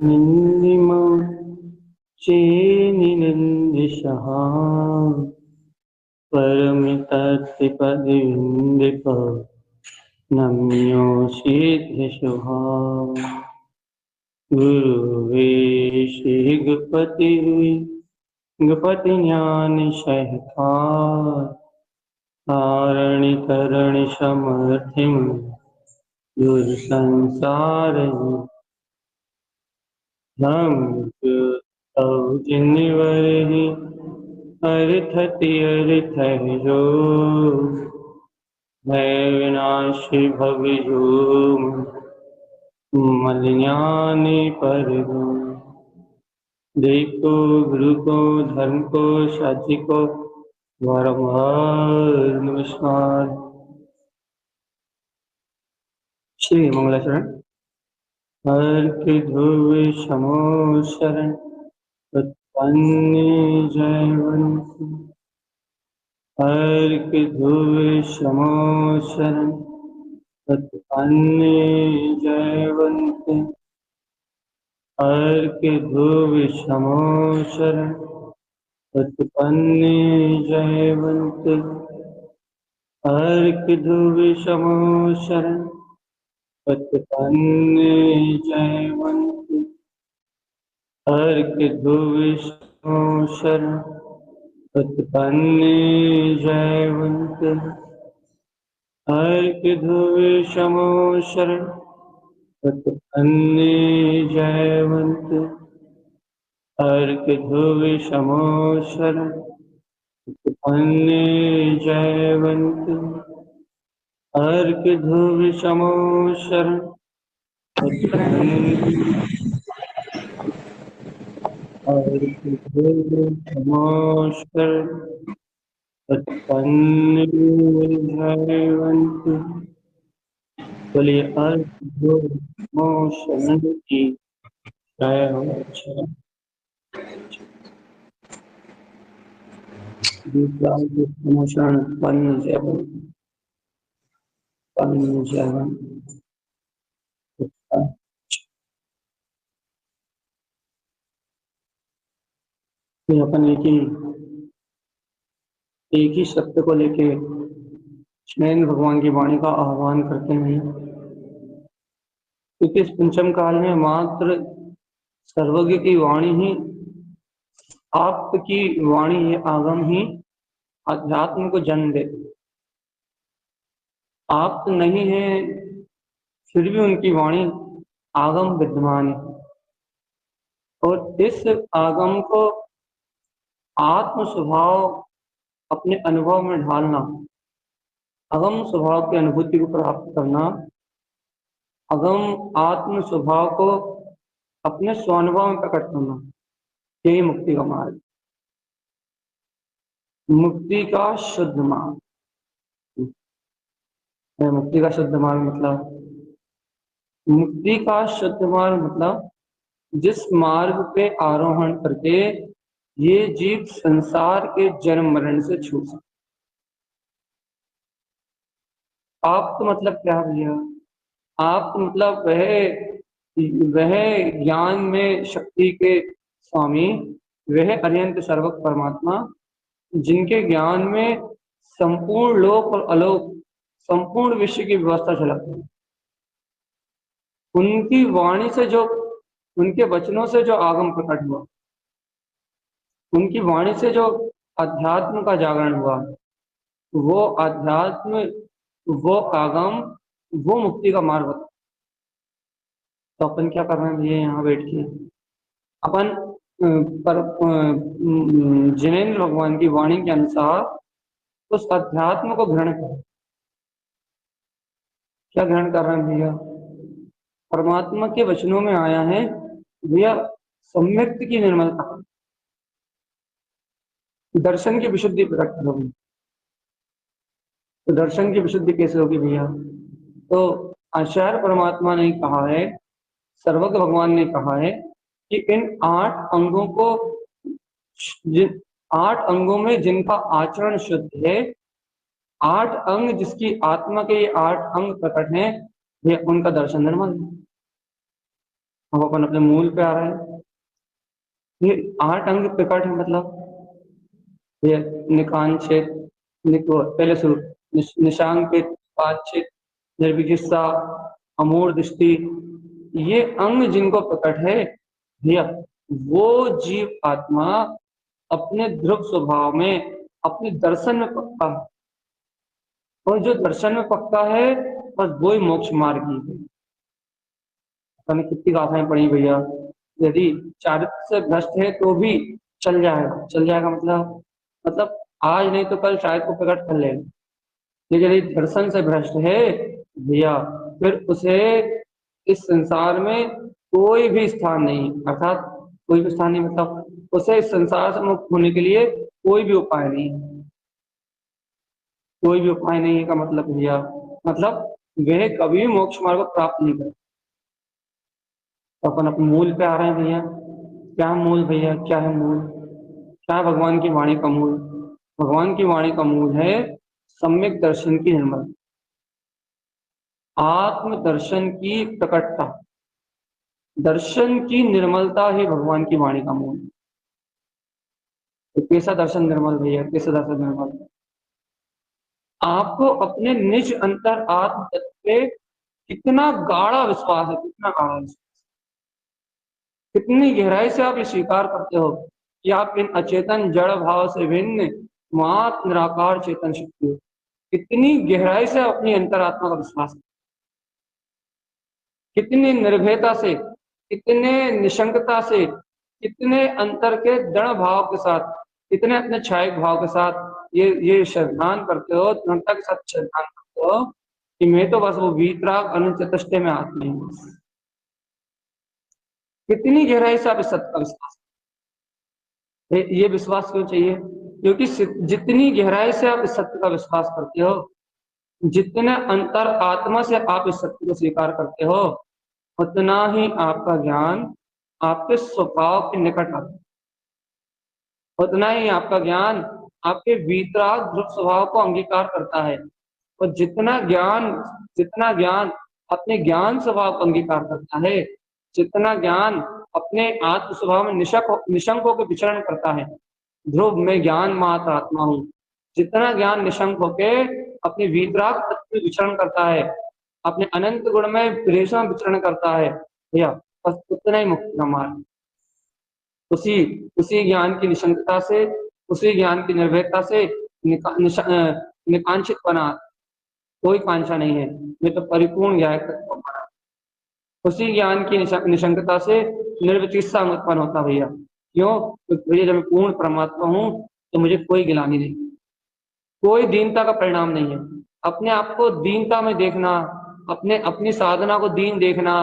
निन्दिमा चेनिनन्दिशः परमितत्पदिन्दिप नम्योषिध्यशुभा गुरुवे श्रीगुपति गपति ज्ञान सहकार तारणि तरणि समर्थिम गुरु संसार हम जिन्वरि अर्थति अर्थ जो भय विनाशी भविजो मलिज्ञानी पर देखो गुरु को धर्म को साथी को बारंबार नमस्कार। श्री मंगलाचरण हर के ध्रुव समो शरण उत्पन्न जयवंत हर के ध्रुव समो शरण उत्पन्न जयवंत हर के ध्रुव समो शरण उत्पन्न जयवंत हर के ध्रुव समो शरण उत्पन्न जयवंत हर के ध्रुव समो शरण उत्पन्न जयवंत हर के ध्रुव समो शरण उत्पन्न जयवंत हर के ध्रुव समो शरण उत्पन्न जयवंत हर के ध्रुव समो शरण हर के ध्रुव समो शरण उत्पन्न जयवंत बोलिए हर ध्रुव समो शरण की जय हो। शरण उत्पन्न जयवंत अपन एक ही सत्य को लेके नरेंद्र भगवान की वाणी का आह्वान करते हैं, क्योंकि इस पंचम काल में मात्र सर्वज्ञ की वाणी ही, आपकी वाणी है, आगम ही अध्यात्म को जन्म दे। आप तो नहीं है, फिर भी उनकी वाणी आगम विद्यमान है, और इस आगम को आत्म स्वभाव अपने अनुभव में ढालना, अगम स्वभाव की अनुभूति को प्राप्त करना, अगम आत्म स्वभाव को अपने स्वानुभव में प्रकट करना, यही मुक्ति का मार्ग, मुक्ति का शुद्ध मार्ग। मुक्ति का शुद्ध मार्ग मतलब, मुक्ति का शुद्ध मार्ग मतलब जिस मार्ग पे आरोहण करके ये जीव संसार के जन्म मरण से छूट सकते। आप तो मतलब क्या भैया, आप तो मतलब वह ज्ञान में शक्ति के स्वामी, वह अनंत सर्वक परमात्मा, जिनके ज्ञान में संपूर्ण लोक और अलोक, संपूर्ण विश्व की व्यवस्था झलकती है। उनकी वाणी से जो, उनके वचनों से जो आगम प्रकट हुआ, उनकी वाणी से जो अध्यात्म का जागरण हुआ, वो अध्यात्म, वो आगम, वो मुक्ति का मार्ग होता। तो अपन क्या कर रहे हैं भैया, यहाँ बैठ के अपन जिनेंद्र भगवान की वाणी के अनुसार उस अध्यात्म को ग्रहण करें। क्या ग्रहण कर रहे हैं भैया? परमात्मा के वचनों में आया है भैया सम्यक्त की निर्मलता, दर्शन की विशुद्धि प्रकट होगी। तो दर्शन की विशुद्धि कैसे होगी भैया? तो आचार्य परमात्मा ने कहा है, सर्वज्ञ भगवान ने कहा है कि इन 8 अंगों को, 8 अंगों में जिनका आचरण शुद्ध है, 8 अंग जिसकी आत्मा के ये 8 अंग प्रकट हैं, वे उनका दर्शन निर्मल है। अब अपन अपने मूल पे आ रहे हैं। ये 8 अंग प्रकट है, मतलब ये निकांक्षित, पहले शुरू, निशांकित, पांचित, निर्विजिस्सा, अमूढ़ दृष्टि, ये अंग जिनको प्रकट है भैया, वो जीव आत्मा अपने ध्रुव स्वभाव में, अपने दर्शन में पक्का है। और जो दर्शन में पक्का है बस वही मोक्ष मार्गी है। मैंने कितनी गाथाएं पढ़ी भैया। यदि चारित्र से भ्रष्ट है तो भी चल जाएगा, चल जाएगा मतलब आज नहीं तो कल शायद को प्रकट कर लेगा। लेकिन यदि दर्शन से भ्रष्ट है भैया, फिर उसे इस संसार में कोई भी स्थान नहीं, अर्थात कोई भी स्थान नहीं, मतलब उसे इस संसार से मुक्त होने के लिए कोई भी उपाय नहीं है। कोई भी उपाय नहीं है का मतलब भैया, मतलब वह कभी भी मोक्ष मार्ग को प्राप्त नहीं कर। तो अपन अपने मूल पे आ रहे हैं भैया। क्या मूल भैया, क्या है मूल? क्या है भगवान की वाणी का मूल? भगवान की वाणी का मूल है सम्यक दर्शन की निर्मल, आत्म दर्शन की प्रकटता, दर्शन की निर्मलता ही भगवान की वाणी का मूल। तो कैसा दर्शन निर्मल भैया, कैसा दर्शन निर्मल? आपको अपने निज अंतर आत्म तत्व पे कितना गाढ़ा विश्वास है, कितना गाढ़ा विश्वास, कितनी गहराई से आप ये स्वीकार करते हो कि आप इन अचेतन जड़ भाव से भिन्न मात्र निराकार चेतन शक्ति हो। कितनी गहराई से अपनी अंतरात्मा का विश्वास, कितनी निर्भयता से, कितने निशंकता से, कितने अंतर के दृढ़ भाव के साथ, कितने अपने छायक भाव के साथ ये श्रद्धान करते हो, दृढ़ता के साथ श्रद्धान करते हो कि मैं तो बस वो वीतराग अनंत चतुष्टय में आत्मा हूं। कितनी गहराई से आप इस सत्य का विश्वास, ये विश्वास क्यों चाहिए? क्योंकि जितनी गहराई से आप इस सत्य का विश्वास करते हो, जितने अंतर आत्मा से आप इस सत्य को स्वीकार करते हो, उतना ही आपका ज्ञान आपके स्वभाव के निकट आता है, उतना ही आपका ज्ञान आपके वीतराग ध्रुव स्वभाव को अंगीकार करता है। और जितना ज्ञान अपने ज्ञान स्वभाव को अंगीकार करता है, जितना ज्ञान अपने आत्म स्वभाव में निशंक होकर विचरण करता है, ध्रुव में ज्ञान मात्र आत्मा हूँ, जितना ज्ञान निशंक होके अपने वीतराग तत्व में विचरण करता है, अपने अनंत गुण में प्रेषण विचरण करता है भैया, बस उतना ही मुक्ति का मार्ग। उसी उसी ज्ञान की निशंकता से, उसी ज्ञान की निर्भयता से निकांक्षित बना, कोई कांक्षा नहीं है, मैं तो परिपूर्ण ज्ञान तत्व बना। उसी ज्ञान की निशंकता से निर्विचित्सा उत्पन्न होता भैया। क्यों? तो भैया जब मैं पूर्ण परमात्मा हूँ तो मुझे कोई गिलानी नहीं, कोई दीनता का परिणाम नहीं है। अपने आप को दीनता में देखना, अपनी साधना को दीन देखना,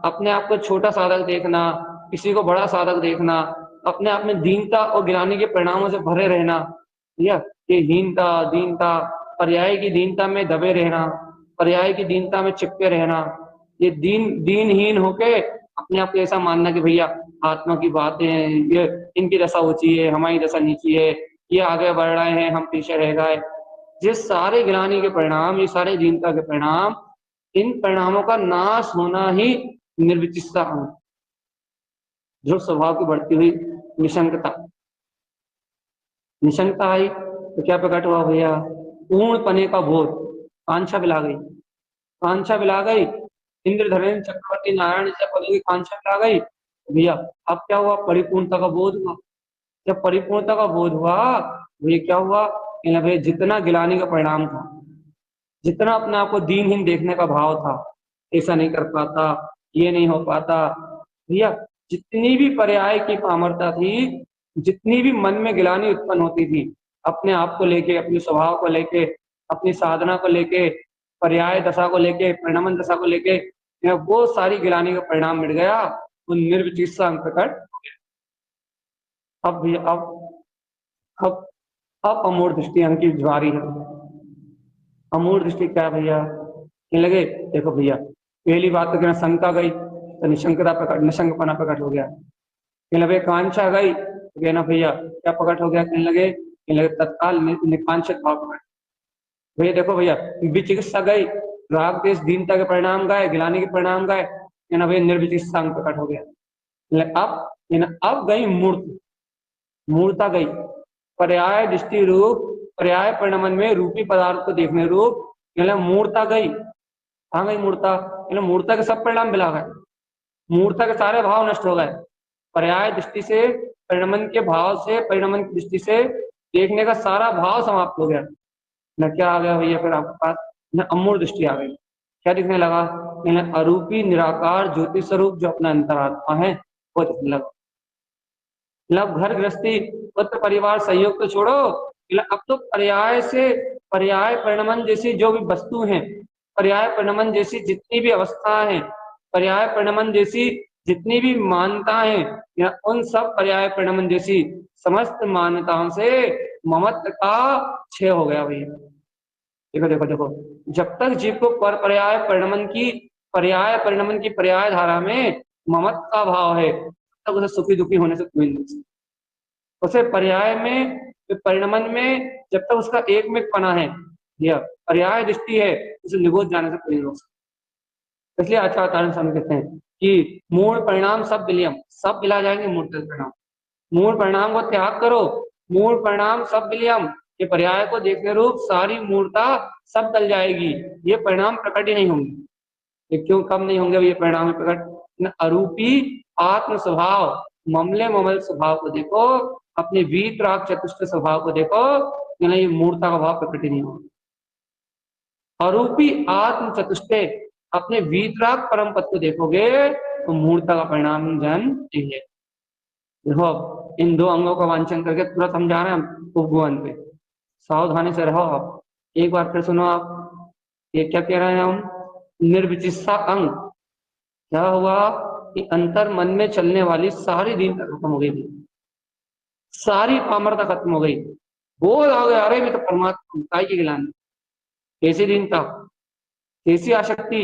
अपने आप को छोटा साधक देखना, किसी को बड़ा साधक देखना, अपने आप में दीनता और गिलानी के परिणामों से भरे रहना, ठीक, ये हीनता दीनता, पर्याय की दीनता में दबे रहना, पर्याय की दीनता में चिपके रहना, ये दीनहीन होके अपने आप को ऐसा मानना कि भैया आत्मा की बातें हैं, ये इनकी दशा ऊंची है, हमारी दशा नीची है, ये आगे बढ़ रहे हैं, हम पीछे रह गए। ये सारे गिलानी के परिणाम, ये सारे दीनता के परिणाम, इन परिणामों का नाश होना ही निर्विचित्ता, जो स्वभाव की बढ़ती हुई निशंकता। निशंकता आई तो क्या प्रकट हुआ भैया? पूर्ण पने का बोध, कांक्षा बिला गई, कांक्षा बिला गई, इंद्र धरेन्द्र चक्रवर्ती नारायण से पदों की कांक्षा बिला गई भैया। अब क्या हुआ? परिपूर्णता का बोध हुआ। जब परिपूर्णता का बोध हुआ भैया क्या हुआ? भैया जितना गिलानी का परिणाम था, जितना अपने आप को दीनहीन देखने का भाव था, ऐसा नहीं कर पाता, ये नहीं हो पाता भैया, जितनी भी पर्याय की पामरता थी, जितनी भी मन में गिलानी उत्पन्न होती थी अपने आप को लेके, अपने स्वभाव को लेके, अपनी साधना को लेके, पर्याय दशा को लेके, परिणमन दशा को लेके, वो सारी गिलानी का परिणाम मिट गया, वो निर्विचित्सा प्रकट हो गया। अब भैया अब अब अमूढ़ दृष्टि अंग की ज्वारी है। अमूढ़ दृष्टि क्या भैया? लगे देखो भैया, पहली बात तो शंका गई तो निशंकता प्रकट, निशंकपना प्रकट हो गया। कहने लगे कांक्षा गई तो कहना भैया क्या प्रकट हो गया? कहने लगे तत्काल निकांक्षित भाव प्रकट। भैया देखो भैया, विचिकित्सा गई, राग देश दीनता के परिणाम गए, गिलानी के परिणाम गए, ना भाई निर्विचिकित्सा अंग प्रकट हो गया। अब गई मूर्ता गई, पर्याय दृष्टि रूप पर्याय परिणमन में रूपी पदार्थ को देखने रूप मूर्ता गई। कहाँ गई मूर्ता? मूर्ता के सब परिणाम मिला गए, मूर्ता के सारे भाव नष्ट हो गए। पर्याय दृष्टि से परिणमन के भाव से परिणमन की दृष्टि से देखने का सारा भाव समाप्त हो गया। न क्या आ गया भैया फिर आपके पास? न अमूर्त दृष्टि आ गई। क्या दिखने लगा? अरूपी निराकार ज्योति स्वरूप जो अपना अंतरात्मा है वो दिखने लगा। मतलब घर गृहस्थी पुत्र परिवार सहयोग तो छोड़ो, अब तो पर्याय से पर्याय परिणमन जैसी जो भी वस्तु हैं, पर्याय परिणमन जैसी जितनी भी अवस्थाएं हैं, पर्याय परिणमन जैसी जितनी भी मान्यताएं हैं, या उन सब पर्याय परिणमन जैसी समस्त मान्यताओं से ममत्व का क्षय हो गया भैया। देखो देखो देखो, जब तक जीव को पर पर्याय परिणमन की पर्याय धारा में ममत्व का भाव है, तब उसे सुखी दुखी होने से कोई नहीं। उसे पर्याय में परिणमन में जब तक उसका एक में पना है या पर्याय दृष्टि है, उसे निगोद जाने से कोई नहीं रोक सकता। इसलिए आचार्य स्वामी कहते हैं कि मूल परिणाम सब विलियम, सब मिला जाएंगे मूर्त परिणाम। मूल परिणाम को त्याग करो, मूल परिणाम सब विलियम, ये पर्याय को देखने रूप सारी मूर्ता सब टल जाएगी, ये परिणाम प्रकट ही नहीं होंगे। ये क्यों कम नहीं होंगे ये परिणाम प्रकट? अरूपी आत्म स्वभाव, ममले ममल स्वभाव को देखो, अपने वीतराग चतुष्ट स्वभाव को देखो, ये मूर्ता का भाव प्रकट ही नहीं होगा। अरूपी आत्म चतुष्टे अपने वीतराग परम पद को देखोगे तो मूर्ता का परिणाम जन्म नहीं है। देखो इन दो अंगों का वांछन करके पूरा समझा रहे हैं हम उपगुण पे, सावधानी से रहो आप। एक बार फिर सुनो आप, ये क्या कह रहे हैं हम? निर्विचिकित्सा अंग क्या हुआ कि अंतर मन में चलने वाली सारी दीनता खत्म हो गई, सारी पामरता खत्म हो गई। बोल आ गया, अरे मैं तो परमात्मा काय की गिलानी। कैसी दीनता, कैसी आसक्ति,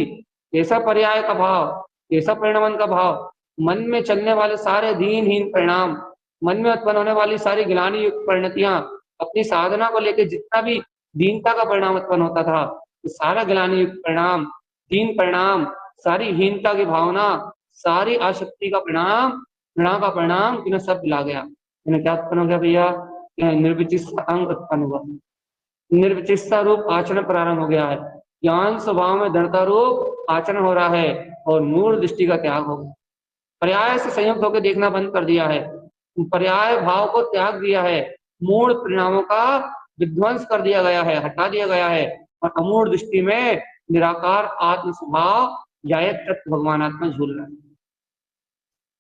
कैसा पर्याय का भाव, कैसा परिणमन का भाव, मन में चलने वाले सारे दीनहीन परिणाम, मन में उत्पन्न होने वाली सारी गिलानी युक्त परिणतियां, अपनी साधना को लेकर जितना भी दीनता का परिणाम उत्पन्न होता था, सारा गिलानी युक्त परिणाम, दीन परिणाम, सारी हीनता की भावना, सारी आसक्ति का परिणाम, घृणा का परिणाम, इन्हें सब मिला गया। इन्हें क्या उत्पन्न हो गया भैया? निर्विचिकित्सा अंग उत्पन्न हुआ, निर्विचिकित्सा रूप आचरण प्रारंभ हो गया है, ज्ञान स्वभाव में दृढ़ता रूप आचरण हो रहा है, और मूल दृष्टि का त्याग हो गया। पर्याय से संयुक्त होकर देखना बंद कर दिया है, पर्याय भाव को त्याग दिया है, मूल परिणामों का विध्वंस कर दिया गया है, हटा दिया गया है, और अमूल दृष्टि में निराकार आत्म स्वभाव जायक तत्व भगवान आत्मा झूल रहा है।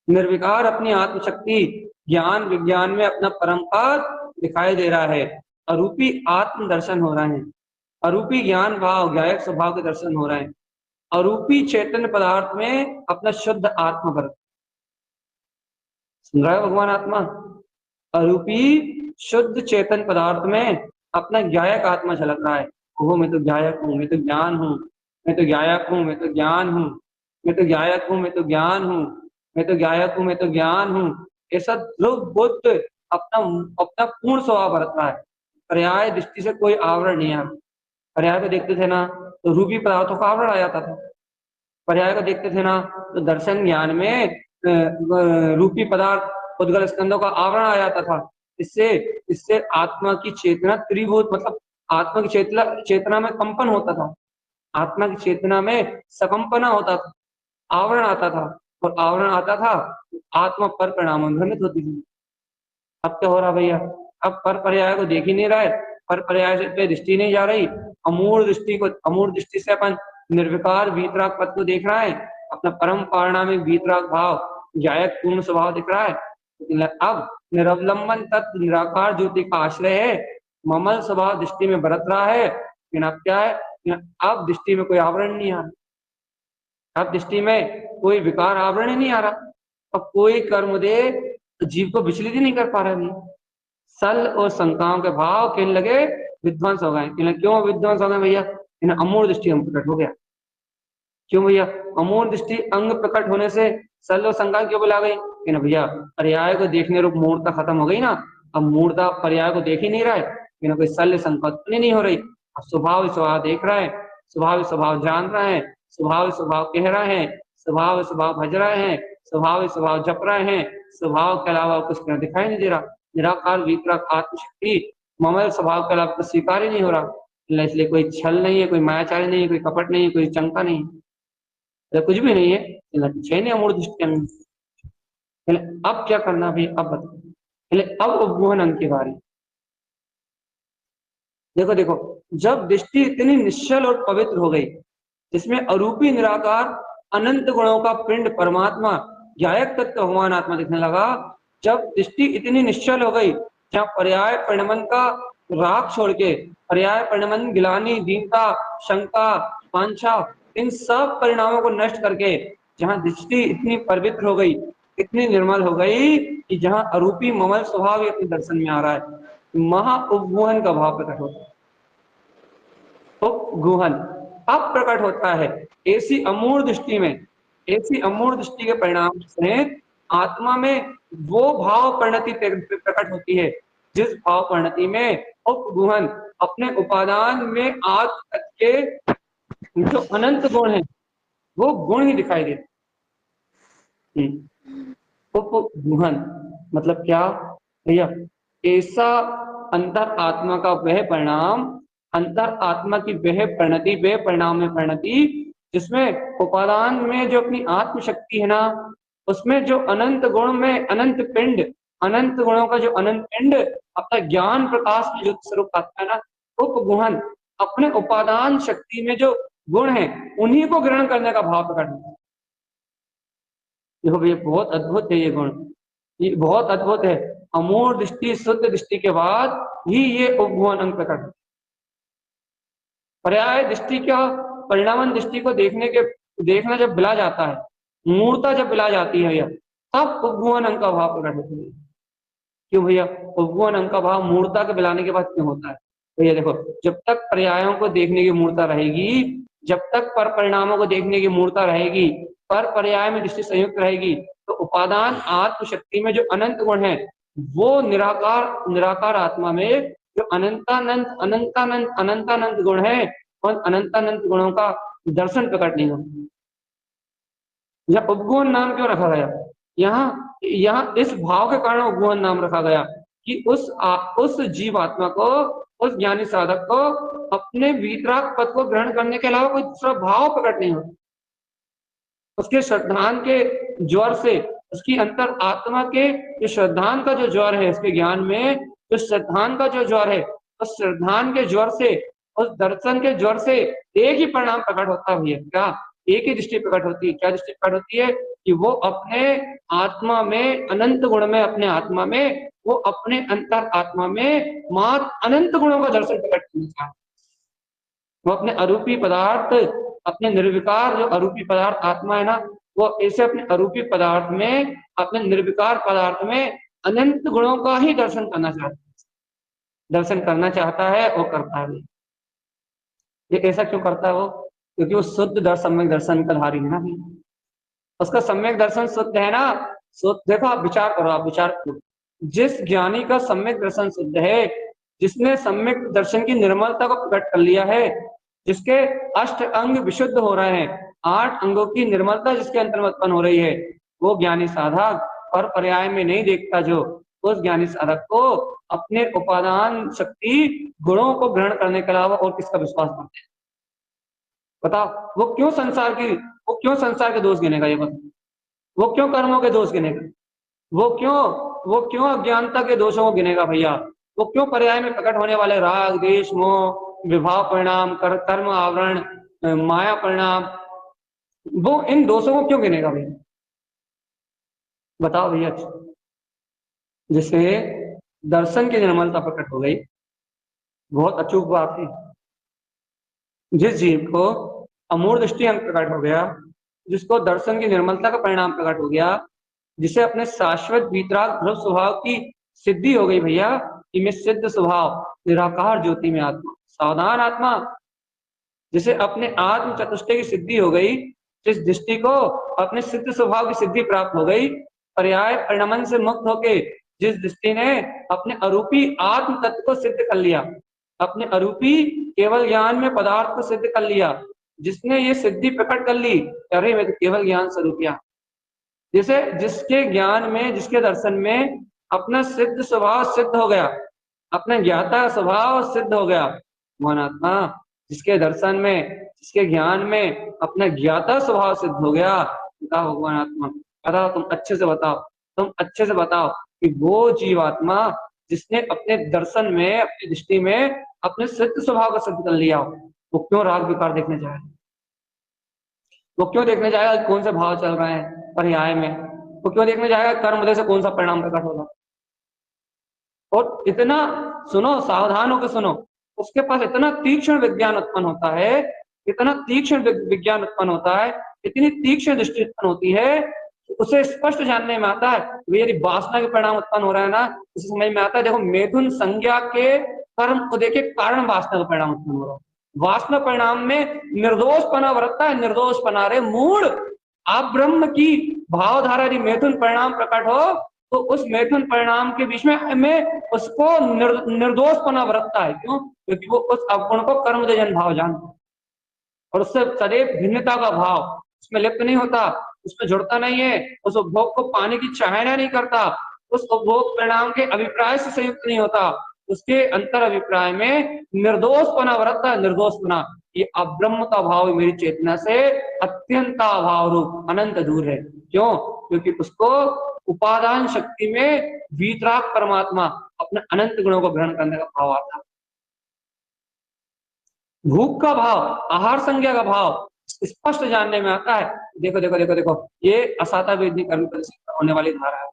निर्विकार अपनी आत्मशक्ति ज्ञान विज्ञान में अपना परम पद दिखाई दे रहा है, अरूपी आत्म दर्शन हो रहे हैं, अरूपी ज्ञान भाव गायक स्वभाव के दर्शन हो रहे हैं, अरूपी चैतन्य पदार्थ में अपना शुद्ध आत्मा पर सुन रहा है भगवान आत्मा, अरूपी शुद्ध चेतन पदार्थ में अपना ज्ञायक आत्मा झलक रहा है। ओहो मैं तो ज्ञायक हूँ, मैं तो ज्ञान हूँ, मैं तो ज्ञायक हूँ, मैं तो ज्ञान हूँ, मैं तो ज्ञायक हूँ, मैं तो ज्ञान हूँ, मैं तो ज्ञायक हूँ, मैं तो ज्ञान हूँ। ऐसा ध्रुव बुद्ध अपना अपना पूर्ण स्वभाव बरत रहा है, पर्याय दृष्टि से कोई आवरण नहीं है। पर्याय को देखते थे ना तो रूपी पदार्थों का आवरण आ जाता था, पर्याय को देखते थे ना तो दर्शन ज्ञान में रूपी पदार्थ उद्गल स्कंदों का आवरण आ जाता था। इससे इससे आत्मा की चेतना त्रिभूत मतलब आत्मा की चेतना में कंपन होता था, आत्मा की चेतना में सकंपना होता था, आवरण आता था, और आवरण आता था आत्मा पर परिणाम भ्रमित होती थी। अब क्या हो रहा भैया? अब पर पर्याय को देख ही नहीं रहा है, पर पर्याय से दृष्टि नहीं जा रही, अमूल दृष्टि से अपन निर्विकार वीतराग पद को देख रहा है, अपना परम परिणामिक वीतराग भाव जायक पूर्ण स्वभाव दिख रहा है। अब निरवलंबन तत्व निराकार ज्योति का आश्रय है, ममल स्वभाव दृष्टि में बरत रहा है। अब क्या है? अब दृष्टि में कोई आवरण नहीं आ रहा, अब दृष्टि में कोई विकार आवरण ही नहीं आ रहा, अब कोई कर्म दे जीव को विचलित ही नहीं कर पा रहा है। सल और शंकाओं के भाव कहने लगे विध्वंस हो गए। क्यों विध्वंस हो गए भैया? इन्हें अमूल दृष्टि अंग प्रकट हो गया। क्यों भैया? अमूल दृष्टि अंग प्रकट होने से सल और शंका क्यों बुला गई? भैया पर्याय को देखने रूप मूर्ता खत्म हो गई ना, अब मूर्ता पर्याय को देख ही नहीं रहा है, कोई शल्य शंका उत्पन्न नहीं हो रही। अब स्वभाव स्वभाव देख रहा है, स्वभाव स्वभाव जान रहा है, स्वभाव स्वभाव कह रहा है, स्वभाव स्वभाव भज रहे हैं, स्वभाव स्वभाव जप रहे हैं, स्वभाव के अलावा कुछ दिखाई नहीं दे रहा। निराकार वीतराग आत्मशक्ति ममल स्वभाव के अलावा कुछ स्वीकार ही नहीं हो रहा। इसलिए कोई छल नहीं है, कोई मायाचारी नहीं है, कोई कपट नहीं है, कोई चंका नहीं है, कुछ भी नहीं है, छह नहीं अमूर्त दृष्टि अंग। अब क्या करना भी, अब बताओ। अब उपगुहन अंग की बारी। देखो देखो, जब दृष्टि इतनी निश्चल और पवित्र हो गई, जिसमें अरूपी निराकार अनंत गुणों का पिंड परमात्मा ज्ञायक तत्व भगवान आत्मा दिखने लगा, जब दृष्टि इतनी निश्चल हो गई, जहाँ पर्याय परिणमन का राग छोड़ के, पर्याय परिणमन, गिलानी, दीनता, शंका, वांछा, इन सब परिणामों को नष्ट करके जहाँ दृष्टि इतनी पवित्र हो गई, इतनी निर्मल हो गई कि जहाँ अरूपी ममल स्वभाव ही अपने दर्शन में आ रहा है, महा उपगुहन का भाव प्रकट होता है। उपगुहन अब प्रकट होता है ऐसी अमूर्त दृष्टि में, ऐसी अमूर्त दृष्टि के परिणाम से आत्मा में वो भाव परिणति प्रकट होती है, जिस भाव परिणति में उपगुहन अपने उपादान में आत्म के जो अनंत गुण है वो गुण ही दिखाई देते। उपगुहन मतलब क्या भैया? ऐसा अंतर आत्मा का वह परिणाम, अंतर आत्मा की वह परिणति, वह परिणाम में परिणति, जिसमें उपादान में जो अपनी आत्म शक्ति है ना, उसमें जो अनंत गुण में अनंत पिंड, अनंत गुणों का जो अनंत पिंड अपना ज्ञान प्रकाश में जो स्वरूप आता है ना, उपगुहन अपने उपादान शक्ति में जो गुण है उन्हीं को ग्रहण करने का भाव प्रकट होता है। देखो भैया, बहुत अद्भुत है ये गुण, ये बहुत अद्भुत है। अमूर्त दृष्टि, शुद्ध दृष्टि के बाद ही ये उपगुहन अंग प्रकट होता है। पर्याय दृष्टि का, परिणामन दृष्टि को देखना जब बिला जाता है, मूर्ता जब बिला जाती है भैया, तब उपगुहन अंग का भाव प्रकट होता है। क्यों भैया? उपगुहन अंग का भाव मूर्ता के बिलाने के बाद क्यों होता है भैया? देखो, जब तक पर्यायों को देखने की मूर्ता रहेगी, जब तक पर परिणामों को देखने की मूर्ता रहेगी, पर पर्याय में दृष्टि संयुक्त रहेगी, तो उपादान आत्म शक्ति में जो अनंत गुण है वो निराकार आत्मा में जो अनंतानंत अनंतानंत अनंतानंत गुण है, उन अनंतानंत गुणों का दर्शन प्रकट नहीं होता। यह उपगुहन नाम क्यों रखा गया? यहाँ इस भाव के कारण उपगुहन नाम रखा गया कि उस जीवात्मा को, उस ज्ञानी साधक को अपने वीतराग पद को ग्रहण करने के अलावा कोई दूसरा भाव प्रकट नहीं होता। उसके श्रद्धान के ज्वर से, उसकी अंतर आत्मा के जो श्रद्धान का जो ज्वर है, उसके ज्ञान में जो श्रद्धान का जो ज्वर है, उस श्रद्धान के ज्वर से, उस दर्शन के ज्वर से एक ही परिणाम प्रकट होता है। क्या? एक ही दृष्टि प्रकट होती है। क्या दृष्टि प्रकट होती है? कि वो अपने आत्मा में अनंत गुण में, अपने आत्मा में, वो अपने अंतर आत्मा में मात्र अनंत गुणों का दर्शन प्रकट करना चाहता है। वो अपने अरूपी पदार्थ, अपने निर्विकार जो अरूपी पदार्थ आत्मा है ना, वो ऐसे अपने अरूपी पदार्थ में, अपने निर्विकार पदार्थ में अनंत गुणों का ही दर्शन करना चाहता है, दर्शन करना चाहता है और करता है। ये ऐसा क्यों करता है वो? क्योंकि वो शुद्ध सम्यक दर्शन का धारी है ना, उसका सम्यक दर्शन शुद्ध है ना। देखो, आप विचार करो, आप विचार करो, जिस ज्ञानी का सम्यक दर्शन शुद्ध है, जिसने सम्यक दर्शन की निर्मलता को प्रकट कर लिया है, जिसके अष्ट अंग विशुद्ध हो रहे हैं, 8 अंगों की निर्मलता जिसके अंतर्गत उत्पन्न हो रही है, वो ज्ञानी साधक और पर्याय में नहीं देखता। जो उस ज्ञानी साधक को अपने उपादान शक्ति गुणों को ग्रहण करने के अलावा और किसका विश्वास करते हैं? बताओ, वो क्यों संसार के दोष गिनेगा? ये बताओ, वो क्यों कर्मों के दोष गिनेगा? वो क्यों अज्ञानता के दोषों को गिनेगा भैया? वो क्यों पर्याय में प्रकट होने वाले राग, देश, मोह, विभाव परिणाम, कर्म आवरण, माया परिणाम, वो इन दोषों को क्यों गिनेगा भैया? बताओ भैया। जिसे दर्शन की निर्मलता प्रकट हो गई, बहुत अचूक बात है। जिस जीव को अमूर्त दृष्टि अंग प्रकट हो गया, जिसको दर्शन की निर्मलता का परिणाम प्रकट हो गया, जिसे अपने शाश्वत वीतराग ध्रुव स्वभाव की सिद्धि हो गई भैया, कि मैं सिद्ध स्वभाव निराकार ज्योति में आत्मा, सावधान आत्मा, जिसे अपने आत्म चतुष्टय की सिद्धि हो गई, जिस दृष्टि को अपने सिद्ध स्वभाव की सिद्धि प्राप्त हो गई, पर्याय परिणमन से मुक्त होके जिस दृष्टि ने अपने अरूपी आत्म तत्व को सिद्ध कर लिया, अपने अरूपी केवल ज्ञान में पदार्थ को सिद्ध कर लिया, जिसने ये सिद्धि प्रकट कर ली, अरे मैं तो केवल ज्ञान स्वरूपिया, जैसे जिसके ज्ञान में, जिसके दर्शन में अपना सिद्ध स्वभाव सिद्ध हो गया, अपना ज्ञाता स्वभाव सिद्ध हो गया, महान आत्मा जिसके दर्शन में, जिसके ज्ञान में अपना ज्ञाता स्वभाव सिद्ध हो गया, बताओ भगवान आत्मा, बताओ तुम अच्छे से बताओ, तुम अच्छे से बताओ कि वो जीवात्मा जिसने अपने दर्शन में, अपनी दृष्टि में अपने सिद्ध स्वभाव को सिद्ध कर लिया, वो क्यों राग विकार देखने जाएगा? वो क्यों देखने जाएगा कौन से भाव चल रहे हैं पर्याय में? वो क्यों देखने जाएगा कर्म उदय से कौन सा परिणाम प्रकट होगा? और इतना सुनो, सावधान होकर सुनो, उसके पास इतना तीक्ष्ण विज्ञान उत्पन्न होता है, इतना तीक्ष्ण विज्ञान उत्पन्न होता है, इतनी तीक्ष्ण दृष्टि उत्पन्न होती है कि उसे स्पष्ट जानने में आता है वे यदि वासना के परिणाम उत्पन्न हो रहा है ना, उसे समझ में आता है देखो मैथुन संज्ञा के कर्म उदय के कारण वासना का परिणाम उत्पन्न हो रहा है। वासना परिणाम में निर्दोषपना बरतता है, निर्दोषपना रे मूड, आप ब्रह्म की भावधारा यदि मैथुन परिणाम प्रकट हो तो उस मैथुन परिणाम के बीच में उसको निर्दोषपना बरतता है। क्यों? क्योंकि वो उस अवगुण को कर्मजन भाव जानता है और उससे सदैव भिन्नता का भाव, उसमें लिप्त नहीं होता, उसमें जुड़ता नहीं है, उस उपभोग को पाने की चाहना नहीं करता, उस उपभोग परिणाम के अभिप्राय से संयुक्त नहीं होता, उसके अंतर अभिप्राय में निर्दोषपना बरतता है, निर्दोषपना। ये अब्रह्म का भाव मेरी चेतना से अत्यंत अभाव रूप अनंत दूर है। क्यों? क्योंकि उसको उपादान शक्ति में वीतराग परमात्मा अपने अनंत गुणों को ग्रहण करने का भाव आता है। भूख का भाव, आहार संज्ञा का भाव स्पष्ट जानने में आता है। देखो देखो देखो देखो, ये असाता वेदनी कर्म से होने वाली धारा है।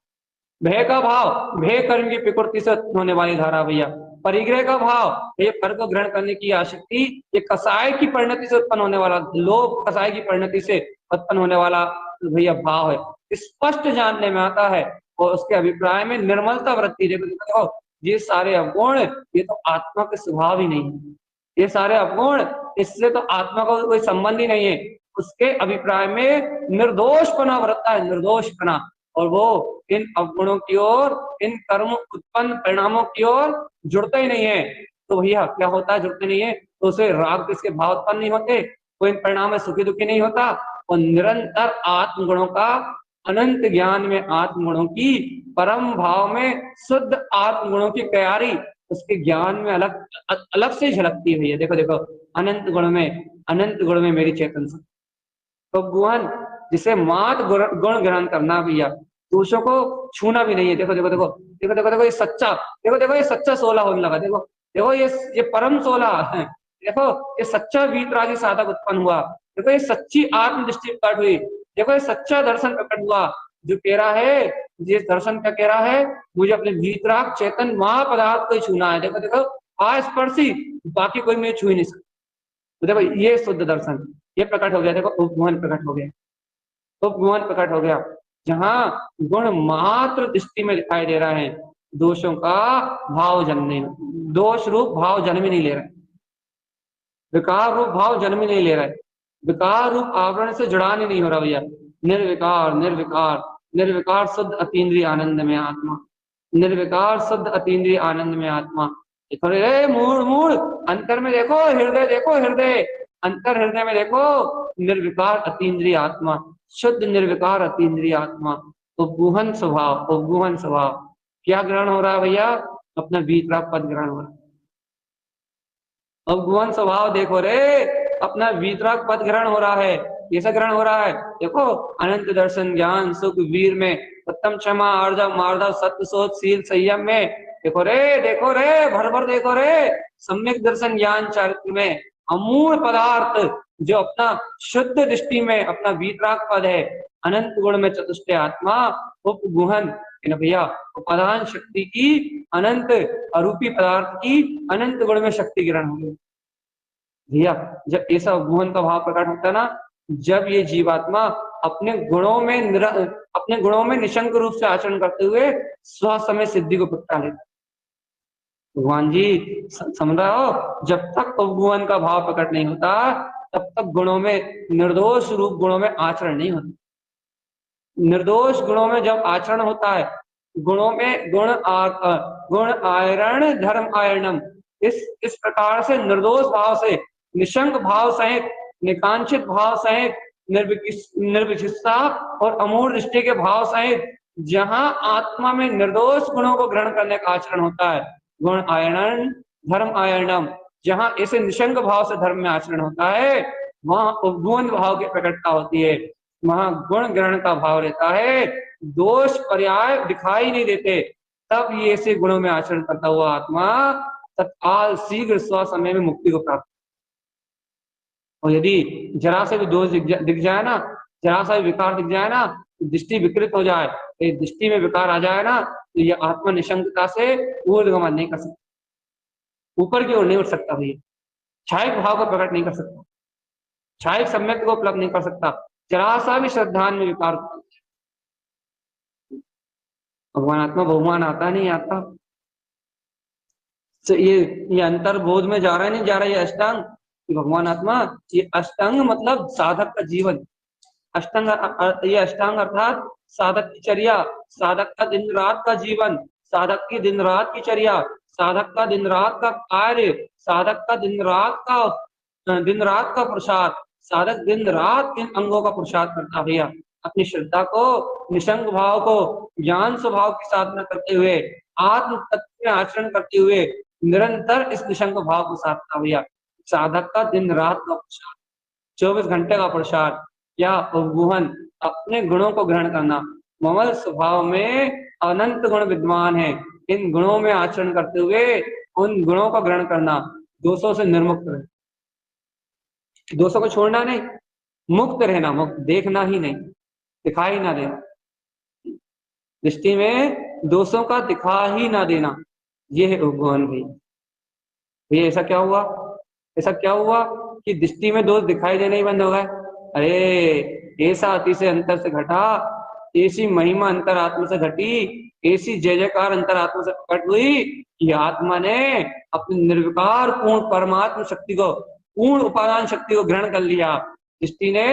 भय का भाव, भय कर्म की प्रकृति से होने वाली धारा भैया। परिग्रह का भाव, ये फल को ग्रहण करने की आसक्ति, ये कसाय की परिणति से उत्पन्न होने वाला लोभ, कसाय की परिणति से उत्पन्न होने वाला भैया भाव है, स्पष्ट जानने में आता है। और उसके अभिप्राय में निर्मलता वृत्ति, देखो ये सारे अवगुण, ये तो आत्मा के स्वभाव ही नहीं है, ये सारे अवगुण, इससे तो आत्मा का कोई संबंध ही नहीं है। उसके अभिप्राय में निर्दोषपना बरतता है, निर्दोषपना, और वो इन अवगुणों की ओर, इन कर्म उत्पन्न परिणामों की ओर जुड़ता ही नहीं है। तो भैया क्या होता है? जुड़ते नहीं है तो उसे राग किसके भाव उत्पन्न नहीं होते, वो इन परिणाम में सुखी दुखी नहीं होता, और निरंतर आत्मगुणों का अनंत ज्ञान में, आत्मगुणों की परम भाव में शुद्ध आत्मगुणों की तैयारी उसके ज्ञान में अलग अलग से झलकती हुई है। देखो देखो, अनंत गुण में, अनंत गुण में मेरी चेतन से तो गुहन, जिसे मात गुण ग्रहण करना भैया, दूसरों को छूना भी नहीं है। देखो देखो देखो देखो देखो देखो, ये सच्चा, देखो देखो ये सच्चा सोलह होने लगा। देखो देखो ये परम सोलह है। देखो ये सच्चा वीतरागी साधक उत्पन्न हुआ। देखो ये सच्ची आत्मदृष्टि प्रकट हुई। देखो ये सच्चा दर्शन प्रकट हुआ, जो कह रहा है, ये दर्शन क्या कह रहा है, मुझे अपने वीतराग चेतन महापदार्थ को छूना है। देखो देखो, अस्पर्शी, बाकी कोई मुझे छू ही नहीं सकता। तो देखो ये शुद्ध दर्शन, ये प्रकट हो गया। देखो उपगुण प्रकट हो गया, उपगुण प्रकट हो गया, जहां गुण मात्र दृष्टि में दिखाई दे रहा है, दोषों का भाव जन्म, दोष रूप भाव जन्म ही नहीं ले रहा है, विकार रूप भाव जन्म ही नहीं ले रहा है, विकार रूप आवरण से जुड़ान ही नहीं हो रहा भैया। निर्विकार, निर्विकार, निर्विकार शुद्ध अतीन्द्रिय आनंद में आत्मा, निर्विकार शुद्ध अतीन्द्रिय आनंद में आत्मा। रे मूड मूड, अंतर में देखो, हृदय देखो, हृदय अंतर, हृदय में देखो, निर्विकार अतीन्द्रिय आत्मा, शुद्ध निर्विकार अतीन्द्रिय आत्मा, उपगुहन स्वभाव, उपगुहन स्वभाव। क्या ग्रहण हो रहा है भैया? अपना वीतराग पद ग्रहण हो रहा है। उपगुहन स्वभाव देखो रे, अपना वीतराग पद ग्रहण हो रहा है। कैसा ग्रहण हो रहा है? देखो, अनंत दर्शन ज्ञान सुख वीर में, उत्तम क्षमा आर्जव मार्दव सत्य सोच शील संयम में, देखो रे, देखो रे, भर भर देखो रे, सम्यक दर्शन ज्ञान चारित्र में, अमूल पदार्थ जो अपना शुद्ध दृष्टि में अपना वीतराग पद है, अनंत गुण में चतुष्टय आत्मा, उपगुहन भैया, उपादान शक्ति की अनंत, अरूपी पदार्थ की अनंत गुण में शक्ति ग्रहण होगी भैया। जब ऐसा उपगुहन का भाव प्रकट होता है ना, जब ये जीवात्मा अपने गुणों में निशंक रूप से आचरण करते हुए स्व समय सिद्धि को प्रगटा लेता। भगवान जी समझ रहा हो, जब तक उपगुहन का भाव प्रकट नहीं होता तब तक गुणों में, निर्दोष रूप गुणों में आचरण नहीं होता। निर्दोष गुणों में जब आचरण होता है, गुणों में गुण आयरण धर्म आयरणम, इस प्रकार से निर्दोष भाव से, निशंक भाव सहित निकांक्षित भाव सहित निर्विचिकित्सा और अमूढ़ दृष्टि के भाव सहित जहां आत्मा में निर्दोष गुणों को ग्रहण करने का आचरण होता है, गुण आयरण धर्म आयरणम, जहां ऐसे निशंक भाव से धर्म में आचरण होता है, वहां उपगुण भाव की प्रकटता होती है, वहां गुण ग्रहण का भाव रहता है, दोष पर्याय दिखाई नहीं देते। तब ये ऐसे गुणों में आचरण करता हुआ आत्मा तत्काल शीघ्र स्व समय में मुक्ति को प्राप्त। और यदि जरा से भी दोष दिख जाए ना, जरा सा भी विकार दिख जाए ना, दृष्टि विकृत हो जाए, तो दृष्टि में विकार आ जाए ना, तो ये आत्मा निशंकता से ऊर्ध्वगमन नहीं कर सकता, ऊपर की ओर नहीं उठ सकता भैया, छायक भाव को प्रकट नहीं कर सकता, छायक सम्यक को उपलब्ध नहीं कर सकता, जरा सा भी श्रद्धान में विकार। भगवान आत्मा बहुमान आता नहीं आता। तो ये अंतर्बोध में जा रहा है, नहीं जा रहा, ये अष्टांग भगवान आत्मा, ये अष्टांग मतलब साधक का जीवन, अष्टांग ये अष्टांग अर्थात साधक की चर्या, साधक का दिन रात का जीवन, साधक की दिन रात की चर्या, साधक का दिन रात का कार्य, साधक का दिन रात का पुरुषार्थ, साधक दिन रात इन अंगों का पुरुषार्थ करता भैया, अपनी श्रद्धा को, निशंक भाव को ज्ञान स्वभाव की साधना करते हुए, आत्म तत्व में आचरण करते हुए निरंतर इस निशंक भाव को साधता भैया। साधक का दिन रात का पुरुषार्थ, 24 घंटे का पुरुषार्थ, या उपगुहन, अपने गुणों को ग्रहण करना। ममल स्वभाव में अनंत गुण विद्यमान है, इन गुणों में आचरण करते हुए उन गुणों का ग्रहण करना, दोषों से निर्मुक्त रहना, दोषों को छोड़ना नहीं, मुक्त रहना, मुक्त देखना ही नहीं, दिखाई ना देना, दृष्टि में दोषों का दिखा ही ना देना, ये है उपगुहन भी। भैया ऐसा क्या हुआ, ऐसा क्या हुआ कि दृष्टि में दोष दिखाई देने ही बंद हो गए? अरे ऐसा अति से अंतर से घटा, ऐसी महिमा अंतर आत्मा से घटी, ऐसी जय जयकार अंतर आत्मा से प्रकट हुई कि आत्मा ने अपनी निर्विकार पूर्ण परमात्मा शक्ति को, पूर्ण उपादान शक्ति को ग्रहण कर लिया, दृष्टि ने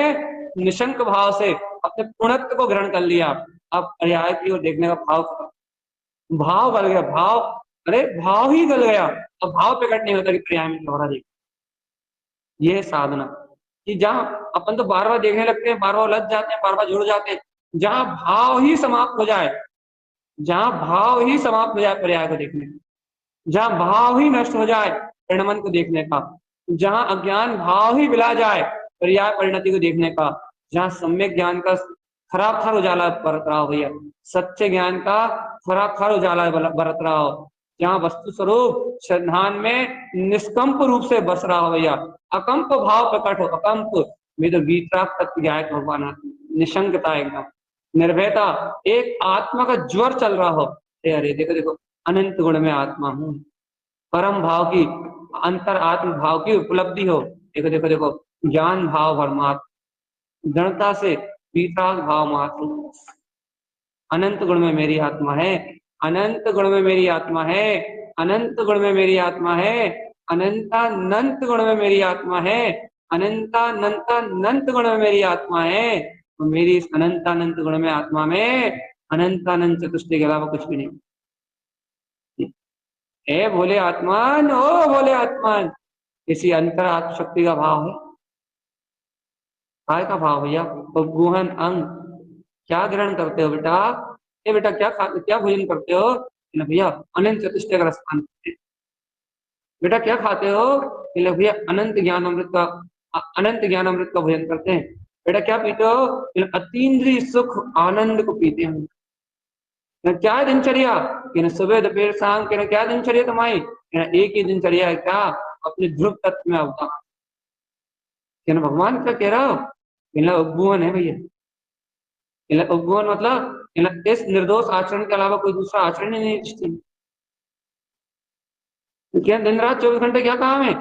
निशंक भाव से अपने पूर्णत्व को ग्रहण कर लिया। अब पर्याय की ओर देखने का भाव गल गया, भाव, अरे भाव ही गल गया, अब भाव प्रकट नहीं होता कि पर्याय में दोहरा देख। यह है साधना कि जहां अपन तो बार बार देखने लगते हैं, बार बार लग जाते हैं, बार बार जुड़ जाते हैं, जहां भाव ही समाप्त हो जाए, जहां भाव ही समाप्त हो जाए पर्याय को देखने का, जहां भाव ही नष्ट हो जाए परिणमन को देखने का, जहां अज्ञान भाव ही मिला जाए पर्याय परिणति को देखने का, जहां सम्यक ज्ञान का खराब उजाला बरत रहा हो भैया, सच्चे ज्ञान का खराब उजाला बरत रहा हो, जहाँ वस्तु स्वरूप श्रद्धान में निष्कंप रूप से बस रहा हो भैया, अकंप भाव प्रकट हो, अकंप में तो वीतराग तत्व गायक भगवान, निशंकता, एकदम निर्भयता, एक आत्मा का ज्वर चल रहा हो, अरे देखो देखो अनंत गुण में आत्मा हूँ, परम भाव की, अंतर आत्म भाव की उपलब्धि हो, देखो देखो देखो ज्ञान भाव परमात्मा, दृढ़ता से वीतराग भाव मात्र, अनंत गुण में मेरी आत्मा है, अनंत गुण में मेरी आत्मा है, अनंत गुण में मेरी आत्मा है, अनंतानंत गुण में मेरी आत्मा है, अनंतानंत गुण में मेरी आत्मा है, और मेरी इस अनंतानंत गुण में आत्मा में अनंतानंत चतुष्टय के अलावा कुछ भी नहीं। ए भोले आत्मान, ओ भोले आत्मान, इसी अंतर आत्म शक्ति का भाव है, काय का भाव भैया, उपगुहन अंग। क्या ग्रहण करते हो बेटा, ये बेटा क्या भोजन करते हो भैया, अनंत चतुष्टय का रसपान करते, बेटा क्या खाते हो भैया, अनंत ज्ञान अमृत का भोजन करते हैं, बेटा क्या पीते हो, अतीन्द्रिय सुख आनंद को पीते हैं, क्या दिनचर्या, सुबह दोपहर शाम, क्या दिनचर्या तुम्हारी, एक ही दिनचर्या है, क्या, अपने ध्रुव तत्व में अवतार, भगवान क्या कह रहा हो, उपगुहन है भैया, उपगुहन मतलब इस निर्दोष आचरण के अलावा कोई दूसरा आचरण ही नहीं दृष्टि। क्या दिन रात 24 घंटे क्या काम है,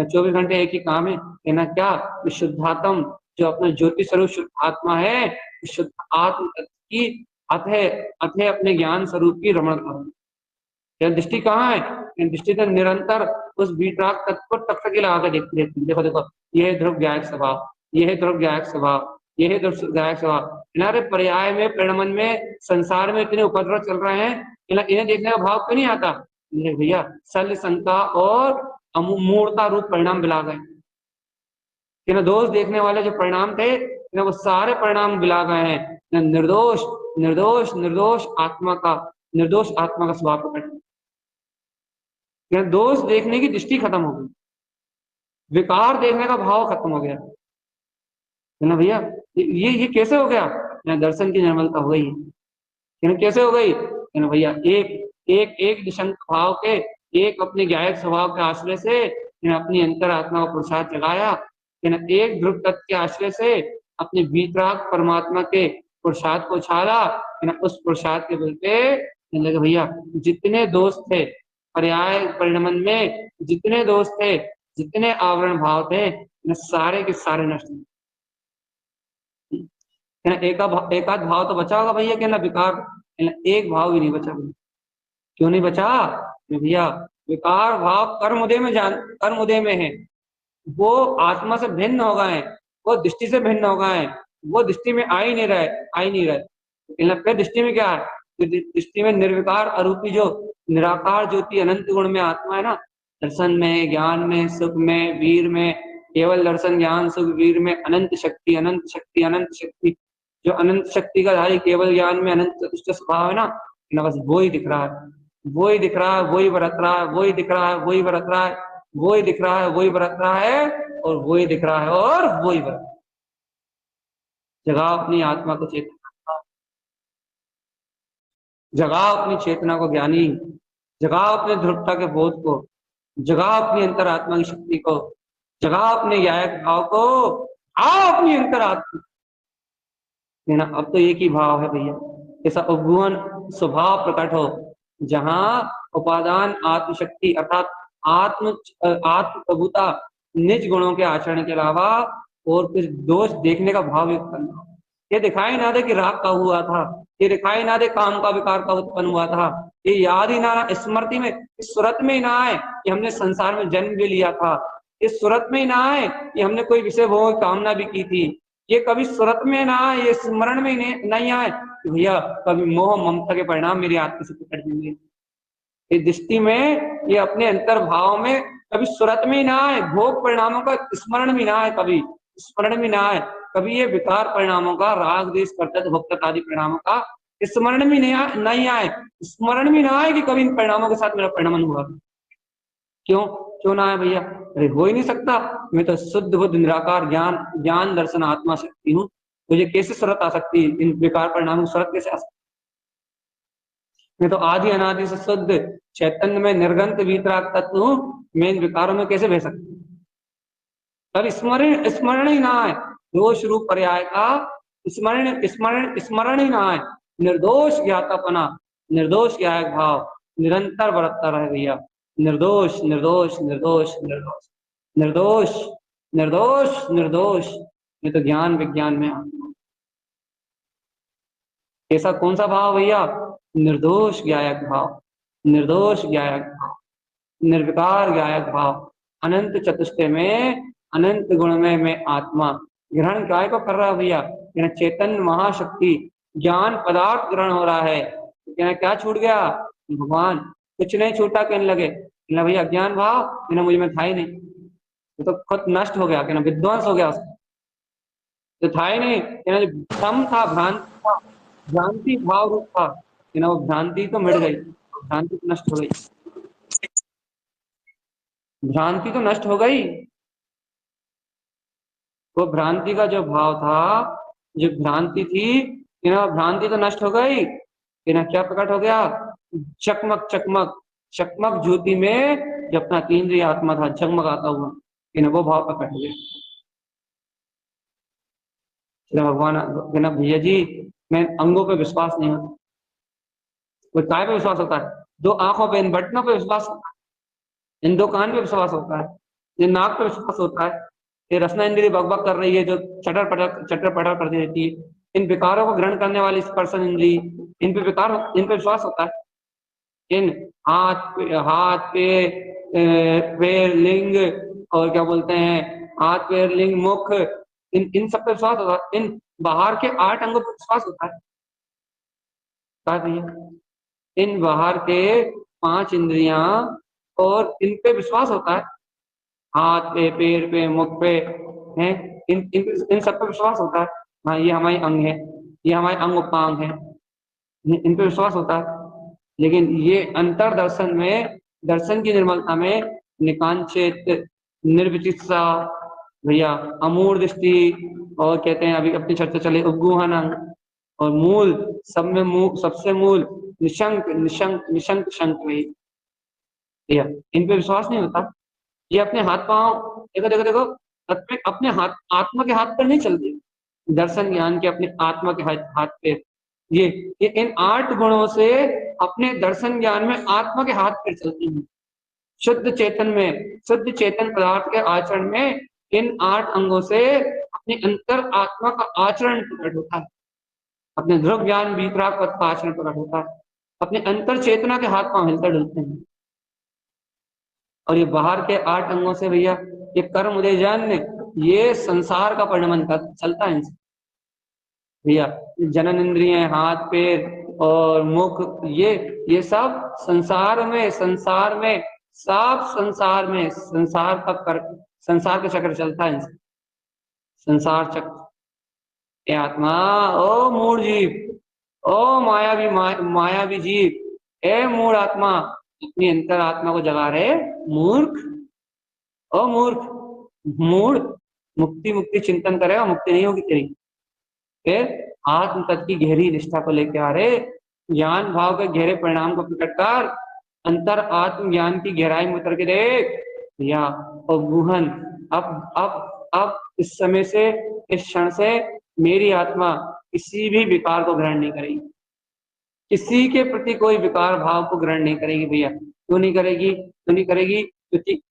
24 घंटे एक ही काम है, कहना क्या, शुद्धात्म, जो अपना ज्योति स्वरूप शुद्ध आत्मा है, शुद्ध आत्म की अतः अपने ज्ञान स्वरूप की रमण करो। दृष्टि कहाँ है, दृष्टि तो निरंतर उस वीतराग तत्व को टकटकी लगा के देखती रहती है, देखो देखो यह ध्रुव गायक स्वभाव, यह ध्रुव गायक स्वभाव, यह ध्रुव गायक स्वभाव, इन्हें पर्याय में परिणमन में संसार में इतने उपद्रव चल रहे हैं, इन्हें देखने का भाव क्यों नहीं आता, भैया शल्य शंका और मूर्ता रूप परिणाम मिला गए, कि ना दोष देखने वाले जो परिणाम थे ना वो सारे परिणाम गिला गए हैं। ना निर्दोष निर्दोष निर्दोष आत्मा का निर्दोष आत्मा का स्वभाव प्रकट है। दोष देखने की दृष्टि खत्म हो गई, विकार देखने का भाव खत्म हो गया, है ना भैया। ये कैसे हो गया? ना दर्शन की निर्मलता हो गई है। कैसे हो गई? है ना भैया, एक एक एक दिशंक भाव के, एक अपने ज्ञायक स्वभाव के आश्रय से अपनी अंतरात्मा को पुरुषार्थ जगाया, है ना। एक ध्रुव तत्व के आश्रय से अपने वीतराग परमात्मा के पुरुषार्थ को छाला, है ना। उस पुरुषार्थ के बल पे लगे भैया, जितने दोष थे पर्याय परिणमन में, जितने दोष थे, जितने आवरण भाव थे, सारे के सारे नष्ट हुए। है ना। एकाध भाव तो बचा होगा भैया, कि ना विकार, है ना, एक भाव भी नहीं बचा भैया। क्यों नहीं बचा भैया? विकार भाव कर्म उदय में कर्म उदय में है, वो आत्मा से भिन्न हो गए, वो दृष्टि से भिन्न हो गए, वो दृष्टि में आ ही नहीं रहे। फिर दृष्टि में क्या है? दृष्टि में निर्विकार अरूपी जो निराकार ज्योति अनंत गुण में आत्मा है ना, दर्शन में, ज्ञान में, सुख में, वीर में, केवल दर्शन ज्ञान सुख वीर में अनंत शक्ति अनंत शक्ति अनंत शक्ति, जो अनंत शक्ति का धारी केवल ज्ञान में अनंत चतुष्ट स्वभाव है ना, बस वो ही दिख रहा है, वो ही दिख रहा है, वही बरत रहा है, वही दिख रहा है, वही बरत रहा है, वही दिख रहा है, वही बरत रहा है, और वही दिख रहा है, और वही बरत। जगाओ अपनी आत्मा को चेतना, जगाओ अपनी चेतना को ज्ञानी, जगाओ अपने ध्रुवता के बोध को, जगाओ अपनी अंतरात्मा की शक्ति को, जगाओ अपने ज्ञायक भाव को, आओ अपनी अंतरात्मा, है ना। अब तो एक ही भाव है भैया, ऐसा उपगुण स्वभाव प्रकट हो, जहां उपादान आत्मशक्ति अर्थात आत्म प्रभुता निज गुणों के आचरण के अलावा और कुछ दोष देखने का भाव युक्त करना हो। ये दिखाई ना दे कि राग का हुआ था, ये दिखाई ना दे काम का विकार का उत्पन्न हुआ था, ये याद ही ना स्मृति में, इस सूरत में ही ना आए कि हमने संसार में जन्म भी लिया था, इस सूरत में ही ना आए कि हमने कोई विषय भोग कामना भी की थी, ये कभी सूरत में ना आए, ये स्मरण में नहीं आए कि भैया कभी मोह ममता के परिणाम मेरी आत्मा से प्रकट होंगे। इस दृष्टि में, ये अपने अंतर भाव में कभी सूरत में ही ना आए, भोग परिणामों का स्मरण भी ना आए, कभी स्मरण में ना आए, कभी ये विकार परिणामों का, राग द्वेष कर्तव्य भक्त आदि परिणामों का स्मरण में नहीं आए, स्मरण में ना आए कि कभी इन परिणामों के साथ मेरा परिणमन हुआ। क्यों क्यों ना है भैया? अरे हो ही नहीं सकता, मैं तो शुद्ध बुद्ध निराकार ज्ञान ज्ञान दर्शन आत्मा शक्ति हूँ, मुझे कैसे सूरत आ सकती है? इन विकार परिणामों की सूरत कैसे आ सकती? मैं तो आदि अनादि से शुद्ध चैतन्य में निर्गंत वीतराग तत्व हूँ, मैं इन विकारों में कैसे बह सकती? तब स्मरण स्मरण ही ना आए, दोष रूप पर्याय का स्मरण स्मरण स्मरण ही ना आए, निर्दोष ज्ञातापना, निर्दोष ज्ञायक भाव निरंतर बरतता रहे भैया, निर्दोष निर्दोष निर्दोष निर्दोष निर्दोष निर्दोष निर्दोष, ये तो ज्ञान विज्ञान में आत्मा। ऐसा कौन सा भाव भैया? निर्दोष ज्ञायक भाव, निर्दोष ज्ञायक भाव, निर्विकार ज्ञायक भाव, अनंत चतुष्टय में अनंत गुण में मैं आत्मा ग्रहण काय को कर रहा भैया? चेतन महाशक्ति ज्ञान पदार्थ ग्रहण हो रहा है, क्या छूट गया? भगवान। कुछ नहीं छूटा, कहने लगे ना भैया अज्ञान भाव मुझ में था ही नहीं, तो खुद नष्ट हो गया, कहना विध्वंस हो गया उसका, तो था ही नहीं, कहना भ्रम था, भ्रांति था, भ्रांति भाव रूप था, कहना वो भ्रांति तो मिट गई, भ्रांति तो नष्ट हो गई, भ्रांति तो नष्ट हो गई। वो भ्रांति का जो भाव था, जो भ्रांति थी, भ्रांति तो नष्ट हो गई, क्या प्रकट हो गया? चकमक चकमक चकमक ज्योति में जो अपना तीन्द्रिय आत्मा था झगमगाता हुआ, वो भाव प्रकट हो गया। भगवान कहना भैया जी मैं अंगों पे विश्वास नहीं होता, वो काय पे विश्वास होता है? दो आंखों पे, इन बटनों पे विश्वास होता है, इन दो कान पे विश्वास होता है, ये नाक पे विश्वास होता है, ये रसना इंद्रिय बकबक कर रही है जो चटर पटर करती रहती है, इन विकारों को ग्रहण करने वाली स्पर्शन इंद्रिय, इन पे विकार, इन पे विश्वास होता है। इन हाथ पे पैर लिंग और क्या बोलते हैं, हाथ पैर लिंग मुख, इन सब पे विश्वास होता है, इन बाहर के 8 अंगों पर विश्वास होता है। क्या भैया? इन बाहर के 5 इंद्रियां और इन पे विश्वास होता है, हाथ पे, पैर पे, मुख पे, हैं, इन सब पर विश्वास होता है। हाँ, ये हमारे अंग है, ये हमारे अंग उपांग है, इन पर विश्वास होता है। लेकिन ये अंतर दर्शन में, दर्शन की निर्मलता में निकांचित, निर्विचिकित्सा भैया, अमूढ़ दृष्टि, और कहते हैं अभी अपनी चर्चा चले उपगूहन अंग, और मूल, सब में सबसे मूल निशंक निशंक निशंक शंक वही भैया, इन पे विश्वास नहीं होता। ये अपने हाथ पांव, देखो देखो देखो, अपने हाथ, आत्मा के हाथ पर नहीं चलती, दर्शन ज्ञान के अपने आत्मा के हाथ पे, ये इन 8 गुणों से अपने दर्शन ज्ञान में आत्मा के हाथ पे चलती है। शुद्ध चेतन में, शुद्ध चेतन पदार्थ के आचरण में इन 8 अंगों से अपनी अंतर आत्मा का आचरण प्रकट होता है, अपने ध्रुव ज्ञान वीतराग पद का आचरण प्रकट होता है, अपने अंतर चेतना के हाथ पांव हिलते डुलते हैं। और ये बाहर के 8 अंगों से भैया, ये कर्म उदय जन, ये संसार का परिणमन चलता है इनसे भैया। जनन इंद्रिय, हाथ पैर और मुख, ये सब संसार में, सब संसार में, संसार का चक्र चलता है इनसे, संसार चक्र। ये आत्मा, ओ मूढ़ जीव, ओ मायावी जीव, ए मूढ़ आत्मा, अपनी अंतर आत्मा को जगा रहे मूर्ख, ओ मूर्ख, मूढ़, मुक्ति मुक्ति चिंतन करेगा, मुक्ति नहीं होगी तेरी। फिर आत्म तत्व की गहरी निष्ठा को लेके आ रहे, ज्ञान भाव के गहरे परिणाम को प्रकट कर, अंतर आत्म ज्ञान की गहराई में उतर के देख या गुहन। अब इस समय से, इस क्षण से मेरी आत्मा किसी भी विकार को ग्रहण नहीं करेगी, किसी के प्रति कोई विकार भाव को ग्रहण नहीं करेगी भैया। क्यों नहीं करेगी? क्यों नहीं करेगी? क्योंकि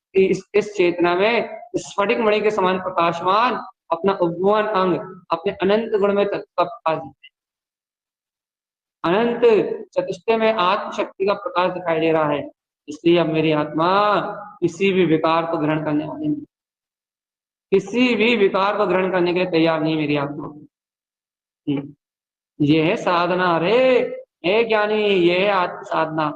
इस चेतना में स्फटिक मणि के समान प्रकाशमान अपना उपगुहन अंग, अपने अनंत गुण में तत्व का प्रकाश, अनंत चतुष्टय में आत्म शक्ति का प्रकाश दिखाई दे रहा है। इसलिए अब मेरी आत्मा किसी भी विकार को ग्रहण करने वाली नहीं, किसी भी विकार को ग्रहण करने के लिए तैयार नहीं मेरी आत्मा। ये है साधना रे, हे ज्ञानी, ये है आत्म साधना।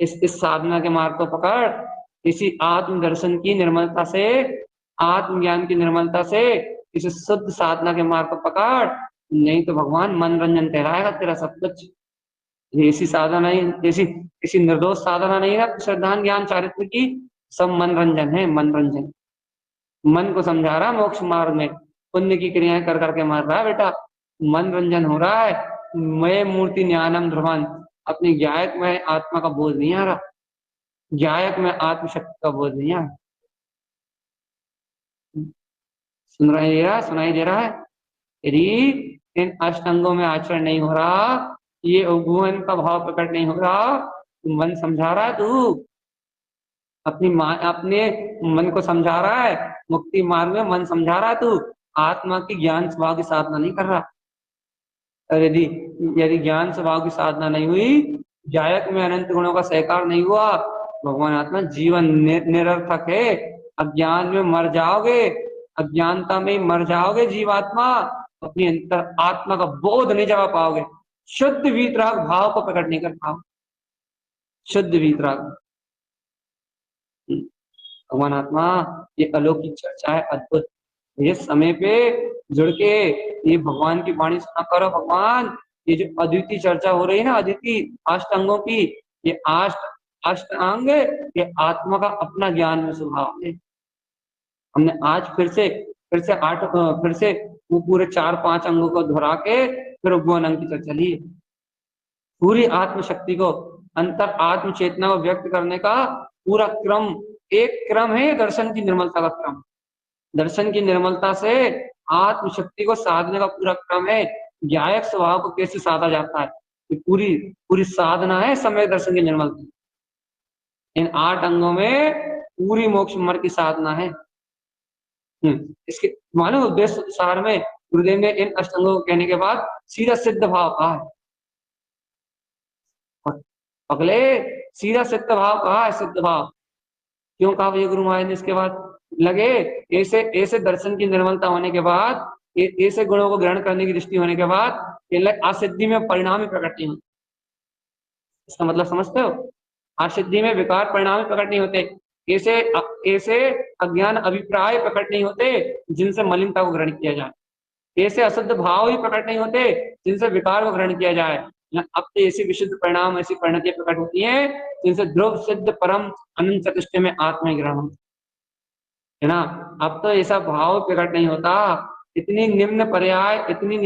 इस साधना के मार्ग को पकड़, इसी आत्म दर्शन की निर्मलता से, आत्म ज्ञान की निर्मलता से, इस शुद्ध साधना के मार्ग को पकड़, नहीं तो भगवान मनोरंजन कहलाएगा तेरा सब कुछ। ऐसी साधना नहीं, ऐसी निर्दोष साधना नहीं है श्रद्धा ज्ञान चारित्र की, सब मनोरंजन है, मनोरंजन। मन को समझा रहा मोक्ष मार्ग में, पुण्य की क्रियाएं कर करके मार रहा है बेटा, मनोरंजन हो रहा है। मैं मूर्ति ज्ञानम ध्रुवन, अपनी ज्ञायक में आत्मा का बोझ नहीं आ रहा, ज्ञायक में आत्मशक्ति का बोझ नहीं आ रहा। सुनाई दे रहा है? यदि इन अष्टांगों में आचरण नहीं हो रहा, ये उपगुहन का भाव प्रकट नहीं हो रहा, मन समझा रहा है तू, अपने मन को समझा रहा है, मुक्ति मार्ग में मन समझा रहा है तू, आत्मा की ज्ञान स्वभाव की साधना नहीं कर रहा। और यदि ज्ञान स्वभाव की साधना नहीं हुई, जायक में अनंत गुणों का सहकार नहीं हुआ, भगवान आत्मा जीवन निरर्थक है, अज्ञान में मर जाओगे, अज्ञानता में मर जाओगे जीवात्मा, अपनी अंतर आत्मा का बोध नहीं जगा पाओगे, शुद्ध वीतराग भाव को प्रकट नहीं कर पाओगे, शुद्ध वीतराग। भगवान आत्मा, ये अलौकिक चर्चा है, अद्भुत। ये समय पे जुड़ के ये भगवान की वाणी सुना करो। भगवान, ये जो अद्वितीय चर्चा हो रही है ना, अद्वितीय अष्टांगों की, ये अष्टांग, ये आत्मा का अपना ज्ञान में स्वभाव है। हमने आज फिर से वो पूरे 4-5 अंगों को दोहरा के फिर उपगुहन अंग की चर्चा ली। पूरी आत्म शक्ति को, अंतर आत्म चेतना को व्यक्त करने का पूरा क्रम, एक क्रम है दर्शन की निर्मलता का क्रम। दर्शन की निर्मलता से आत्म शक्ति को साधने का पूरा क्रम है। ज्ञायक स्वभाव को कैसे साधा जाता है, ये पूरी साधना है समय दर्शन की निर्मलता। इन 8 अंगों में पूरी मोक्ष मार्ग की साधना है। इसके मानो उद्देश्य सार में गुरुदेव ने इन अष्टांगों को कहने के बाद सीधा सिद्ध भाव कहा है। अगले सीधा सिद्ध भाव कहा है, सिद्ध भाव क्यों कहा भैया गुरु महाराज ने? इसके बाद लगे ऐसे दर्शन की निर्मलता होने के बाद, ऐसे गुणों को ग्रहण करने की दृष्टि होने के बाद असिद्धि में परिणाम ही प्रकट नहीं होते। इसका मतलब समझते हो? असिद्धि में विकार परिणाम ही प्रकट नहीं होते। ऐसे ऐसे अज्ञान अभिप्राय प्रकट नहीं होते जिनसे मलिनता को ग्रहण किया जाए, ऐसे अशुद्ध भाव ही प्रकट नहीं होते जिनसे विकार को ग्रहण किया जाए। अब तो ऐसी विशुद्ध परिणाम, ऐसी परिणतियां प्रकट होती हैं जिनसे ध्रुव सिद्ध परम अनंत चतुष्टय में आत्मा ग्रहण है ना। अब तो ऐसा भाव प्रकट नहीं होता, इतनी निम्न पर्याय, इतनी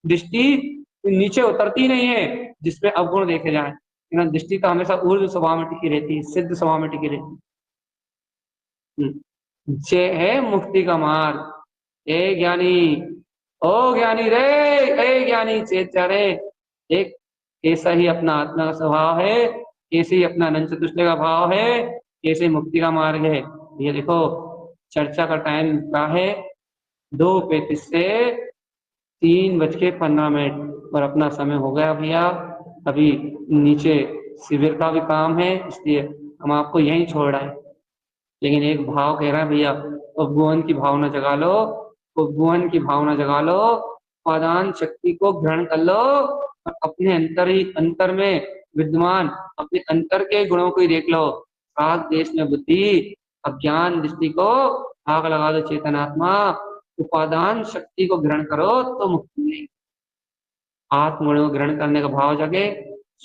दृष्टि नीचे उतरती नहीं है जिसपे अवगुण देखे जाए, है ना। दृष्टि तो हमेशा ऊर्ध्व स्वभाव में टिकी रहती है, सिद्ध स्वभाव में टिकी रहती है। ये है मुक्ति का मार्ग। ए ज्ञानी, ओ ज्ञानी रे, ए ज्ञानी चेत जा रे, एक ऐसा ही अपना आत्मा का स्वभाव है, ऐसे ही अपना अनंत चतुष्टय का भाव है, ऐसे मुक्ति का मार्ग है। ये देखो चर्चा का टाइम क्या है, 2:35 से 3:15 और अपना समय हो गया भैया। अभी नीचे शिविर का भी काम है, इसलिए हम आपको यहीं छोड़ रहे हैं। लेकिन एक भाव कह रहा है भैया, उपभुवन की भावना जगा लो, उपभुवन की भावना जगा लो, उपादान शक्ति को ग्रहण कर लो और अपने अंतर में विद्यमान अपने अंतर के गुणों को ही देख लो। राग देश में बुद्धि, अज्ञान दृष्टि को आग लगा दो चेतनात्मा, उपादान शक्ति को ग्रहण करो तो मुक्ति मिलेगी। आत्म गुणों को ग्रहण करने का भाव जगे,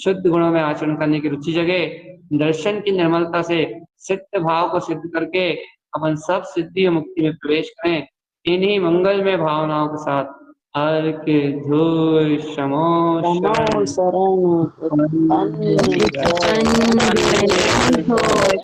शुद्ध गुणों में आचरण करने की रुचि जगे, दर्शन की निर्मलता से सिद्ध भाव को सिद्ध करके अपन सब सिद्धि और मुक्ति में प्रवेश करें। इन्हीं मंगलमय भावनाओं के साथ हर के धूर शमो शरण शरण उत्पन्न उत्पन्न हो।